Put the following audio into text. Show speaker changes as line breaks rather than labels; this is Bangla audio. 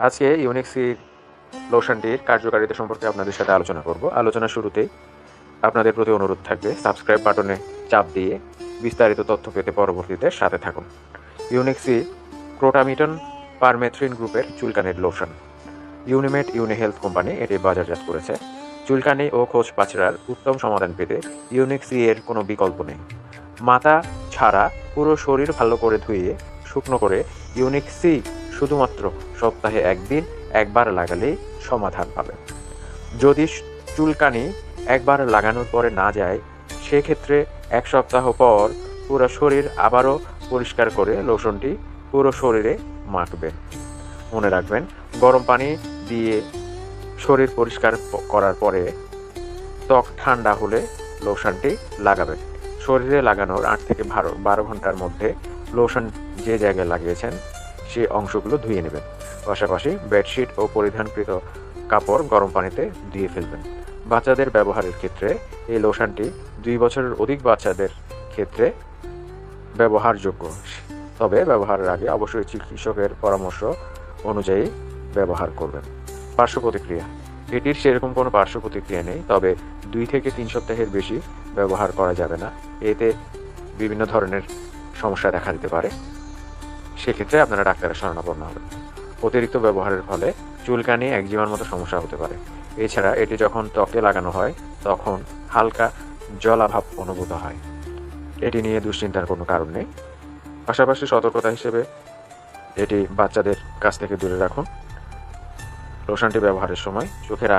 আজকে ইউনিক্সি লোশনটির কার্যকারিতা সম্পর্কে আপনাদের সাথে আলোচনা করব। আলোচনার শুরুতেই আপনাদের প্রতি অনুরোধ থাকবে সাবস্ক্রাইব বাটনে চাপ দিয়ে বিস্তারিত তথ্য পেতে পরবর্তীতে সাথে থাকুন। ইউনিক্সি ক্রোটামিটন পারমেথ্রিন গ্রুপের চুলকানির লোশন। ইউনিমেট ইউনিহেলথ কোম্পানি এটি বাজারজাত করেছে। চুলকানি ও খোঁজ পাচড়ার উত্তম সমাধান পেতে ইউনিক্সি এর কোনো বিকল্প নেই। মাথা ছাড়া পুরো শরীর ভালো করে ধুয়ে শুকনো করে ইউনিক্সি শুধুমাত্র সপ্তাহে একবার লাগালেই সমাধান পাবে। যদি চুলকানি একবার লাগানোর পরে না যায়, সেক্ষেত্রে এক সপ্তাহ পর পুরো শরীর আবারও পরিষ্কার করে লোশনটি পুরো শরীরে মাখবেন। মনে রাখবেন, গরম পানি দিয়ে শরীর পরিষ্কার করার পরে ত্বক ঠান্ডা হলে লোশনটি লাগাবেন। শরীরে লাগানোর 8 থেকে 12 ঘন্টার মধ্যে লোশন যে জায়গায় লাগিয়েছেন সে অংশগুলো ধুয়ে নেবেন। পাশাপাশি বেডশিট ও পরিধানকৃত কাপড় গরম পানিতে ধুয়ে ফেলবেন। বাচ্চাদের ব্যবহারের ক্ষেত্রে এই লোশনটি 2 বছরের অধিক বাচ্চাদের ক্ষেত্রে ব্যবহারযোগ্য, তবে ব্যবহারের আগে অবশ্যই চিকিৎসকের পরামর্শ অনুযায়ী ব্যবহার করবেন। পার্শ্ব প্রতিক্রিয়া: এটির সেরকম কোনো পার্শ্ব প্রতিক্রিয়া নেই, তবে 2 থেকে 3 সপ্তাহের বেশি ব্যবহার করা যাবে না। এতে বিভিন্ন ধরনের সমস্যা দেখা দিতে পারে, সেক্ষেত্রে আপনারা ডাক্তারের শরণাপন্ন হবেন। অতিরিক্ত ব্যবহারের ফলে চুলকানি, একজিমার মতো সমস্যা হতে পারে। এছাড়া এটি যখন ত্বকে লাগানো হয় তখন হালকা জলাভাব অনুভূত হয়। এটি নিয়ে দুশ্চিন্তার কোনো কারণ নেই। পাশাপাশি সতর্কতা হিসেবে এটি বাচ্চাদের কাছ থেকে দূরে রাখুন। লোশনটি ব্যবহারের সময় চোখের